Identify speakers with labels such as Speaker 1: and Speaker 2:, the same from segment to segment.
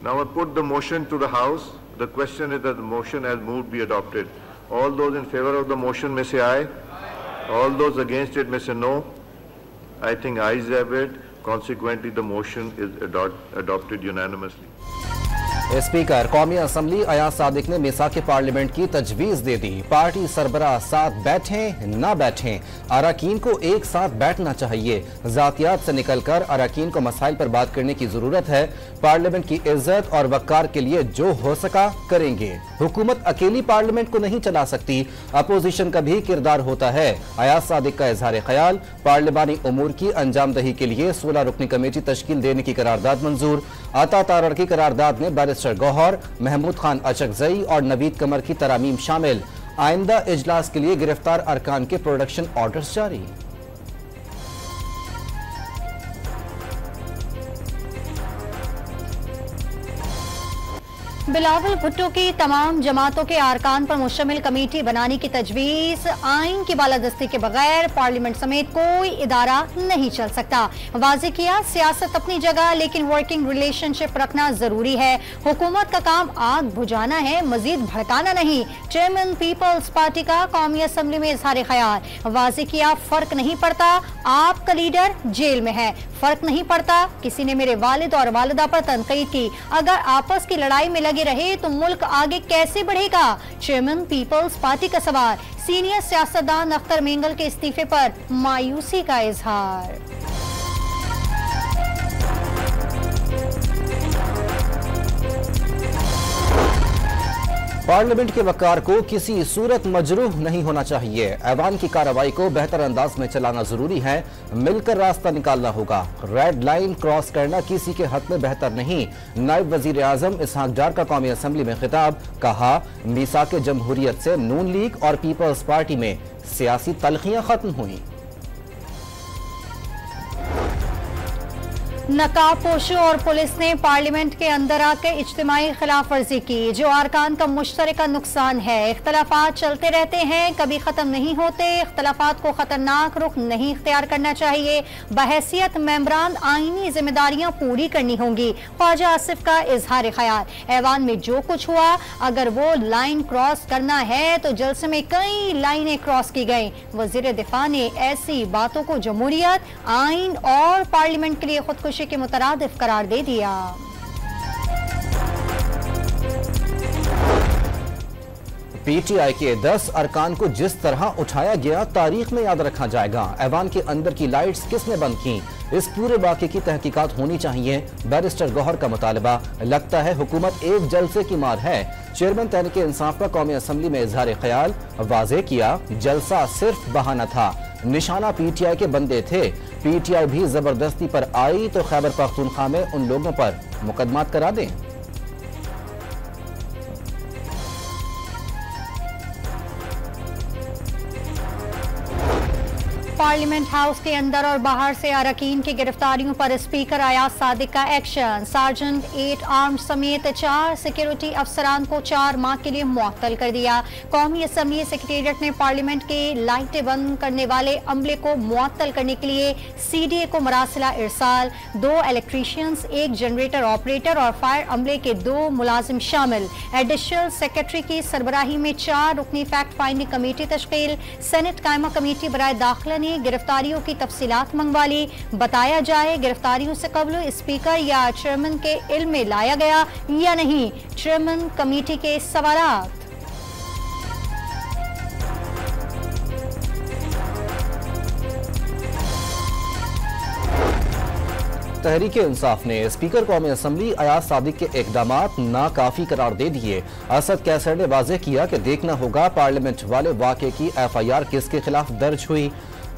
Speaker 1: Now I put the motion to the House. The question is that the motion as moved be adopted. All those in favor of the motion may say aye. All those against it may say no. I think ayes have it. Consequently, the motion is adopted unanimously.
Speaker 2: Speaker कौमी assembly Ayaz Sadiq ने मिसाक parliament की तजवीज़ दे दी। Party सरबराह साथ बैठें ना बैठें, अरकान को एक साथ बैठना चाहिए। जातियात से निकलकर अरकान को मसाइल पर बात करने की जरूरत है। पार्लियामेंट की इज्जत और वक़ार के लिए जो हो सका करेंगे। हुकूमत अकेली पार्लियामेंट को नहीं चला सकती, अपोजिशन का भी किरदार होता है। अयाज सादिक का इजहार ख्याल। पार्लियामानी उमूर की अंजामदही के लिए 16 रुकनी कमेटी तश्कील देने की करारदाद मंजूर। अता तारड़ की करारदाद में बैरिस्टर गौहर, महमूद खान अचकजई और नवीद कमर की तरामीम शामिल। आइंदा इजलास के लिए गिरफ्तार अरकान के प्रोडक्शन ऑर्डर्स जारी।
Speaker 3: बिलावल भुट्टो की तमाम जमातों के अरकान पर मुश्तमिल कमेटी बनाने की तजवीज़। आइन की बालादस्ती के बगैर पार्लियामेंट समेत कोई इदारा नहीं चल सकता। वाज़ेह किया, सियासत अपनी जगह लेकिन वर्किंग रिलेशनशिप रखना जरूरी है। हुकूमत का काम आग बुझाना है, मजीद भड़काना नहीं। चेयरमैन पीपल्स पार्टी का कौमी असम्बली में इजहार ख्याल। वाज़ेह किया, फर्क नहीं पड़ता आपका लीडर जेल में है, फर्क नहीं पड़ता किसी ने मेरे वालिद और वालिदा पर तनकीद की। अगर आपस की लड़ाई में लगे रहे तो मुल्क आगे कैसे बढ़ेगा? चेयरमैन पीपल्स पार्टी का सवाल। सीनियर सियासतदान अख्तर मेंगल के इस्तीफे पर मायूसी का इजहार।
Speaker 2: पार्लियामेंट के वक़ार को किसी सूरत मजरूह नहीं होना चाहिए। ऐवान की कार्रवाई को बेहतर अंदाज में चलाना जरूरी है। मिलकर रास्ता निकालना होगा। रेड लाइन क्रॉस करना किसी के हक में बेहतर नहीं। नायब वजीर आजम इसहाक डार का कौमी असम्बली में खिताब। कहा, मीसाक जमहूरियत से नून लीग और पीपल्स पार्टी में सियासी तलखियां खत्म हुई।
Speaker 3: नकाबपोशों और पुलिस ने पार्लियामेंट के अंदर आकर इज्तिमाई खिलाफ वर्जी की, जो अरकान का मुश्तरका नुकसान है। इख्तलाफात चलते रहते हैं, कभी खत्म नहीं होते। इख्तलाफात को खतरनाक रुख नहीं इख्तियार करना चाहिए। बहैसियत मेंबरान आईनी जिम्मेदारियां पूरी करनी होंगी। ख्वाजा आसिफ का इजहार ख्याल। ऐवान में जो कुछ हुआ, अगर वो लाइन क्रॉस करना है तो जलसे में कई लाइनें क्रॉस की गई। वजीर दिफा ने ऐसी बातों को जमहूरियत, आइन और पार्लियामेंट के लिए खुदकुशी के मुतरादिफ करार दे दिया।
Speaker 2: पीटीआई के 10 अरकान को जिस तरह उठाया गया तारीख में याद रखा जाएगा। ऐवान के अंदर की लाइट्स किसने बंद की, इस पूरे वाक़े की तहकीकात होनी चाहिए। बैरिस्टर गौहर का मुतालबा। लगता है हुकूमत एक जलसे की मार है। चेयरमैन तहरीक इंसाफ का कौमी असम्बली में इजहार ख्याल। वाज़ेह किया, जलसा सिर्फ बहाना था, निशाना पीटीआई के बंदे थे। पीटीआई भी जबरदस्ती पर आई तो खैबर पख्तूनख्वा में उन लोगों पर मुकदमात करा दें।
Speaker 3: पार्लियामेंट हाउस के अंदर और बाहर से अरकान की गिरफ्तारियों पर स्पीकर अयाज सादिक का एक्शन। सार्जेंट 8 आर्म समेत 4 सिक्योरिटी अफसरान को 4 माह के लिए मुअत्तल कर दिया। कौमी असम्बली सेक्रेटेरिएट ने पार्लियामेंट के लाइटें बंद करने वाले अमले को मुअत्तल करने के लिए CDA को मरासिला इरसाल। 2 इलेक्ट्रीशियंस, 1 जनरेटर ऑपरेटर और फायर अमले के 2 मुलाजिम शामिल। एडिशनल सेक्रेटरी की सरबराही में 4 रुकनी फैक्ट फाइंडिंग कमेटी तश्कील। सेनेट कायमा कमेटी बराए दाखिला ने गिरफ्तारियों की तफसीलात मंगवा ली। बताया जाए गिरफ्तारियों से कबल स्पीकर या चेयरमैन के इल्म में लाया गया या नहीं। चेयरमैन कमेटी के सवालात।
Speaker 2: तहरीक इंसाफ ने स्पीकर कौमी असम्बली अयाज सादिक के इकदामात नाकाफी करार दे दिए। असद कैसर ने वाज़ेह किया कि देखना होगा पार्लियामेंट वाले वाक़े की FIR किसके खिलाफ दर्ज हुई।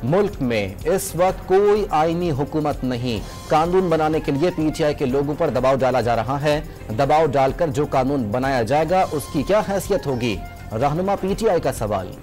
Speaker 2: मुल्क में इस वक्त कोई आईनी हुकूमत नहीं। कानून बनाने के लिए पीटीआई के लोगों पर दबाव डाला जा रहा है। दबाव डालकर जो कानून बनाया जाएगा उसकी क्या हैसियत होगी? रहनुमा पीटीआई का सवाल।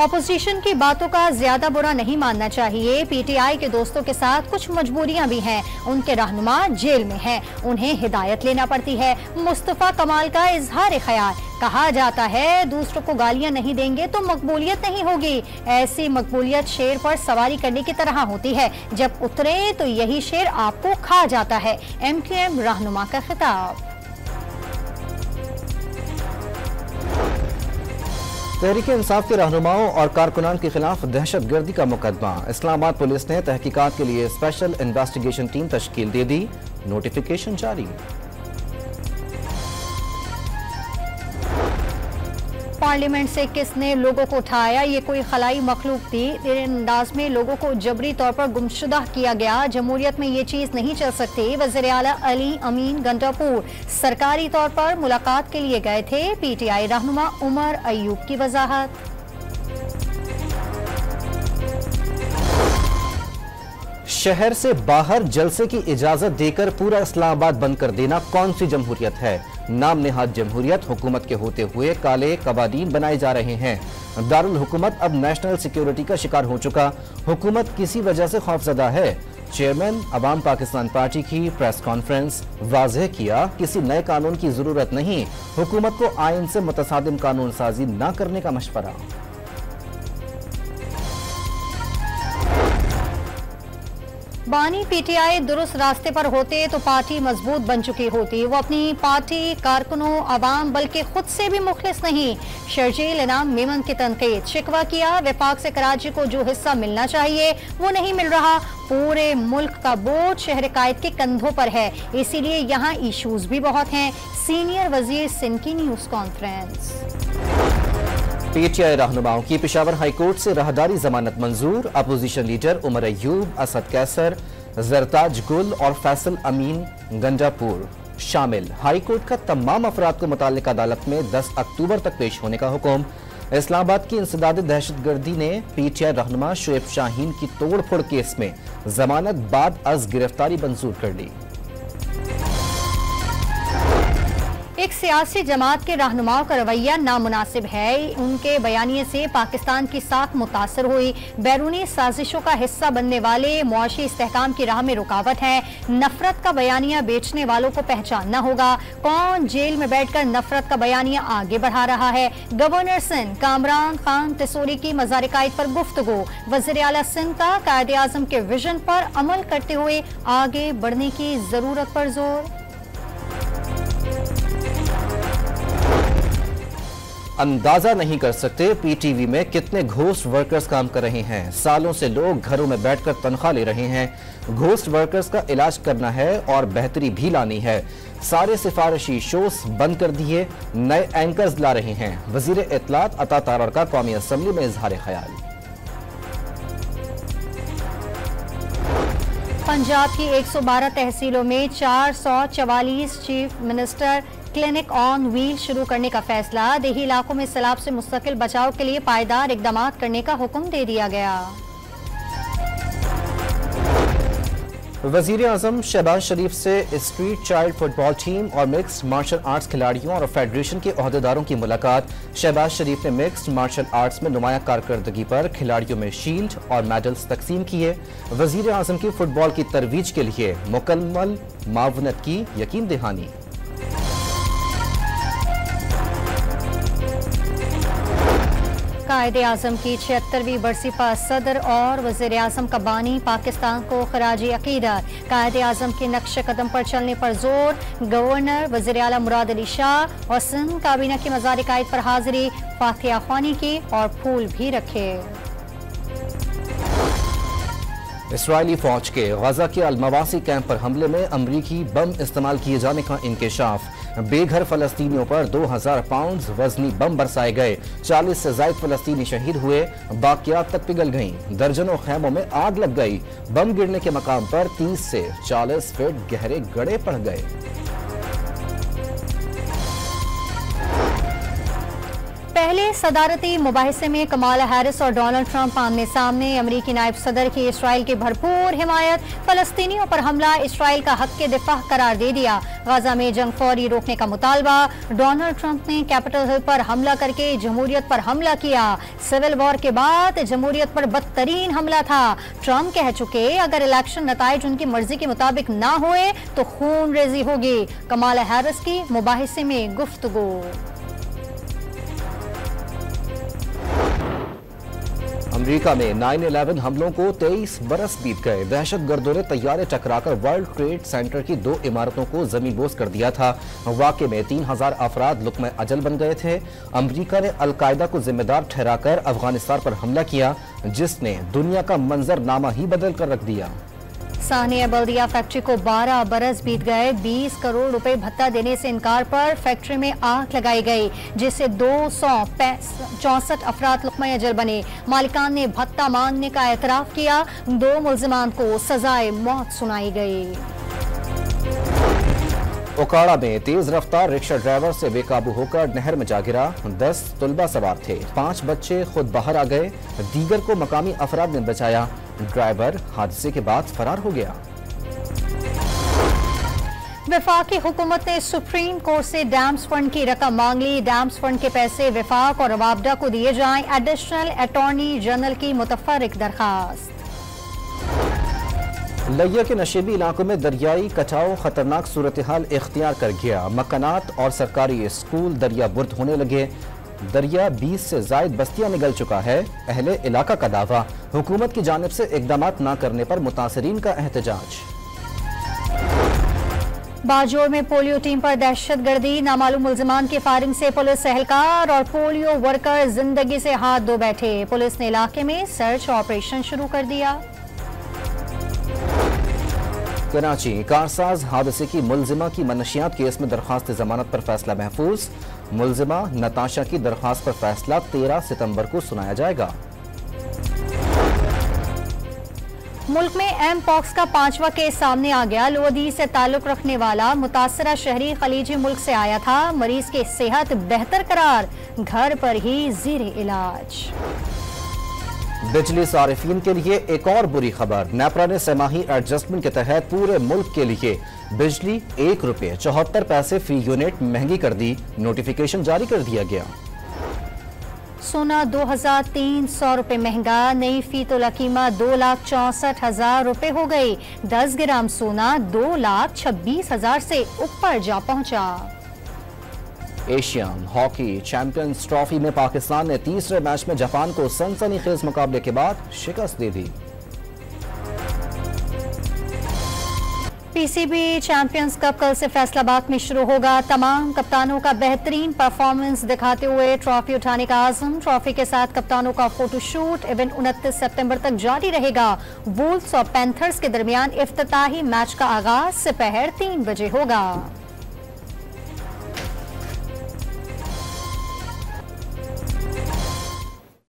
Speaker 3: ऑपोजिशन की बातों का ज्यादा बुरा नहीं मानना चाहिए। पीटीआई के दोस्तों के साथ कुछ मजबूरियां भी हैं। उनके रहनुमा जेल में हैं, उन्हें हिदायत लेना पड़ती है। मुस्तफा कमाल का इजहार ख्याल, कहा जाता है दूसरों को गालियां नहीं देंगे तो मकबूलियत नहीं होगी। ऐसी मकबूलियत शेर पर सवारी करने की तरह होती है, जब उतरे तो यही शेर आपको खा जाता है। MQM रहनुमा का खिताब।
Speaker 2: तहरीक-ए-इंसाफ के रहनुमाओं और कारकुनान के खिलाफ दहशतगर्दी का मुकदमा। इस्लामाबाद पुलिस ने तहकीकात के लिए स्पेशल इन्वेस्टिगेशन टीम तश्कील दे दी, नोटिफिकेशन जारी।
Speaker 3: पार्लियामेंट से किसने लोगों को उठाया, ये कोई खलाई मखलूक थी। तेरे अंदाज में लोगों को जबरी तौर पर गुमशुदा किया गया। जमहूरियत में ये चीज नहीं चल सकती। वज़ीर आला अली अमीन गंडापुर सरकारी तौर पर मुलाकात के लिए गए थे। PTI रहनुमा उमर अयूब की वजाहत।
Speaker 2: शहर से बाहर जलसे की इजाजत देकर पूरा इस्लामाबाद बंद कर देना कौन सी जमहूरियत है? नाम नेहाद जमहूरियत हुकूमत के होते हुए काले कवानीन बनाए जा रहे हैं। दारुल हुकूमत अब नेशनल सिक्योरिटी का शिकार हो चुका। हुकूमत किसी वजह से खौफजदा है। चेयरमैन अवाम पाकिस्तान पार्टी की प्रेस कॉन्फ्रेंस, वाज़ेह किया किसी नए कानून की जरूरत नहीं, हुकूमत को आइन से मुतसादिम कानून साजी न करने का मशवरा।
Speaker 3: बानी PTI दुरुस्त रास्ते पर होते तो पार्टी मजबूत बन चुकी होती। वो अपनी पार्टी, कारकुनों, अवाम बल्कि खुद से भी मुखलिस नहीं। शर्जील इनाम मेमन की तनकीद, शिकवा किया वफाक से कराची को जो हिस्सा मिलना चाहिए वो नहीं मिल रहा। पूरे मुल्क का बोझ शहर कायद के कंधों पर है, इसीलिए यहाँ इशूज भी बहुत हैं। सीनियर वजीर सिंध की न्यूज कॉन्फ्रेंस।
Speaker 2: PTI रहनुमाओं की पेशावर हाईकोर्ट से राहदारी जमानत मंजूर। अपोजिशन लीडर उमर अयूब, असद कैसर, जरताज गुल और फैसल अमीन गंडापुर शामिल। हाईकोर्ट का तमाम अफराद को मुताल्लिक अदालत में 10 अक्टूबर तक पेश होने का हुक्म। इस्लामाबाद की इंसदाद दहशतगर्दी ने PTI रहनुमा शुएब शाहीन की तोड़ फोड़ केस में जमानत बाद अज गिरफ्तारी मंजूर कर ली।
Speaker 3: एक सियासी जमात के रहनुमाओं का रवैया नामुनासिब है। उनके बयानिए से पाकिस्तान की साख मुतासर हुई। बैरूनी साजिशों का हिस्सा बनने वाले मुआशी इस्तेहकाम की राह में रुकावट है। नफरत का बयानिया बेचने वालों को पहचानना होगा। कौन जेल में बैठकर नफरत का बयानिया आगे बढ़ा रहा है? गवर्नर सिंध कामरान खान तिसोरी की मज़ार कायद पर गुफ्तगू। वज़ीर आला सिंध का कायदे आज़म के विजन पर अमल करते हुए आगे बढ़ने की जरूरत पर जोर।
Speaker 2: अंदाजा नहीं कर सकते PTV में कितने घोस्ट वर्कर्स काम कर रहे हैं। सालों से लोग घरों में बैठकर तनख्वाह ले रहे हैं। घोस्ट वर्कर्स का इलाज करना है और बेहतरी भी लानी है। सारे सिफारिशी शोज बंद कर दिए, नए एंकर्स ला रहे हैं। वजीर इत्तलात अता तारर का कौमी असम्बली में इजहार ख्याल।
Speaker 3: पंजाब की 112 तहसीलों में 444 chief minister clinic on wheel शुरू करने का फैसला। देही इलाकों में सैलाब से मुस्तकिल बचाव के लिए पायदार इकदाम करने का हुक्म दे दिया गया।
Speaker 2: वजीर आजम शहबाज शरीफ से स्ट्रीट चाइल्ड फुटबॉल टीम और मिक्स्ड मार्शल आर्ट्स खिलाड़ियों और फेडरेशन के ओहदेदारों की मुलाकात। शहबाज शरीफ ने मिक्स्ड मार्शल आर्ट्स में नुमाया कारकर्दगी पर खिलाड़ियों में शील्ड और मेडल्स तकसीम किए। वजीर आजम की फुटबॉल की तरवीज के लिए मुकम्मल मावनत की यकीन दहानी।
Speaker 3: कायदे आज़म की 76वीं बरसी पर सदर और वज़ीर आज़म का बानी पाकिस्तान को खराजी अकीदत। कायदे आज़म के नक्श कदम पर चलने पर जोर। गवर्नर वज़ीर आला मुराद अली शाह और सिंध काबीना की मज़ार कायद पर हाजिरी, फातिहा ख्वानी की और फूल भी रखे।
Speaker 2: इसराइली फौज के गजा के अलमवासी कैंप पर हमले में अमरीकी बम इस्तेमाल किए जाने का इंकशाफ। बेघर फलस्तीनियों पर 2000 पाउंड वजनी बम बरसाए गए। 40 से ज्यादा फलस्तीनी शहीद हुए, बाकियात तक पिघल गईं। दर्जनों खैमों में आग लग गई। बम गिरने के मकाम पर 30 से 40 फीट गहरे गड्ढे पड़ गए।
Speaker 3: पहले सदारती मुबाहिसे में कमाला हैरिस और डोनाल्ड ट्रंप आमने सामने। अमरीकी नायब सदर की इसराइल की भरपूर हिमायत। फलस्तीनियों पर हमला इसराइल का हक के दिफा करार दे दिया। गाजा में जंग फौरी रोकने का मुतालबा। डोनाल्ड ट्रंप ने कैपिटल हिल पर हमला करके जमहूरियत पर हमला किया। सिविल वॉर के बाद जमहूरियत पर बदतरीन हमला था। ट्रंप कह चुके अगर इलेक्शन नताइज उनकी मर्जी के मुताबिक ना हुए तो खून रेजी होगी। कमाला हैरिस की मुबाहिसे में गुफ्तगू।
Speaker 2: अमेरिका में 9/11 हमलों को 23 बरस बीत गए। दहशतगर्दों ने तैयारे टकराकर वर्ल्ड ट्रेड सेंटर की 2 इमारतों को जमींदोज कर दिया था। वाक़े में 3000 अफराद लुक़्मे अजल बन गए थे। अमेरिका ने अलकायदा को जिम्मेदार ठहराकर अफगानिस्तान पर हमला किया, जिसने दुनिया का मंजरनामा ही बदल कर रख दिया।
Speaker 3: सानिया बल्दिया फैक्ट्री को 12 बरस बीत गए। 20 करोड़ रुपए भत्ता देने से इनकार पर फैक्ट्री में आग लगाई गई, जिससे 264 अफराद लुक़्मा अजल बने। मालिकान ने भत्ता मांगने का एतराफ किया। 2 मुल्जिमान को सजाए मौत सुनाई गई।
Speaker 2: ओकाड़ा में तेज रफ्तार रिक्शा ड्राइवर से बेकाबू होकर नहर में जा गिरा। 10 तुलबा सवार थे। 5 बच्चे खुद बाहर आ गए। दीगर को मकामी अफराद ने बचाया। ड्राइवर हादसे के बाद फरार हो गया।
Speaker 3: वफाकी हुकूमत ने सुप्रीम कोर्ट से डैम्स फंड की रकम मांग ली। डैम्स फंड के पैसे वफाक और रवाबडा को दिए जाएं। एडिशनल अटॉर्नी जनरल की मुतफर्रिक दरखास्त।
Speaker 2: लिया के नशेबी इलाकों में दरियाई कटाव खतरनाक सूरत हाल इख्तियार कर गया। मकानात और सरकारी स्कूल दरिया बुर्द होने लगे। दरिया 20 से जायद बस्तियां निगल चुका है। अहले इलाका का दावा, हुकूमत की जानिब से इकदामात न करने पर मुतासरीन का एहतजाज।
Speaker 3: बाजोर में पोलियो टीम पर दहशतगर्दी। नामालूम मुल्जिमान की फायरिंग से पुलिस एहलकार और पोलियो वर्कर जिंदगी से हाथ धो बैठे। पुलिस ने इलाके में सर्च ऑपरेशन शुरू कर दिया।
Speaker 2: कराची कारसाज हादसे की मुल्जिमा की मनशियात केस में दरखास्त जमानत पर फैसला महफूज। मुल्जिमा नताशा की दरखास्त पर फैसला 13 सितंबर को सुनाया जाएगा।
Speaker 3: मुल्क में एम पॉक्स का 5वां केस सामने आ गया। लोधी से ताल्लुक रखने वाला मुतासरा शहरी खलीजी मुल्क से आया था। मरीज की सेहत बेहतर करार, घर पर ही ज़ीरे इलाज।
Speaker 2: बिजली सारिफीन के लिए एक और बुरी खबर। नेपरा ने सेमाही एडजस्टमेंट के तहत पूरे मुल्क के लिए बिजली ₹1.74 फी यूनिट महंगी कर दी। नोटिफिकेशन जारी कर दिया गया।
Speaker 3: सोना 2300 रुपए महंगा। नई फी तोला कीमत 2,64,000 रुपए हो गई। 10 ग्राम सोना 2,26,000 से ऊपर जा पहुंचा।
Speaker 2: एशियन हॉकी चैंपियंस ट्रॉफी में पाकिस्तान ने तीसरे मैच में जापान को सनसनीखेज मुकाबले के बाद शिकस्त दे दी। पीसीबी चैंपियंस कप कल से फैसलाबाद में शुरू होगा। तमाम कप्तानों का बेहतरीन परफॉर्मेंस दिखाते हुए ट्रॉफी उठाने का आज़म। ट्रॉफी के साथ कप्तानों का फोटोशूट इवेंट 29 सितंबर तक जारी रहेगा। वुल्व्स और पैंथर्स के दरमियान इफ्तिताही मैच का आगाज दोपहर 3 बजे होगा।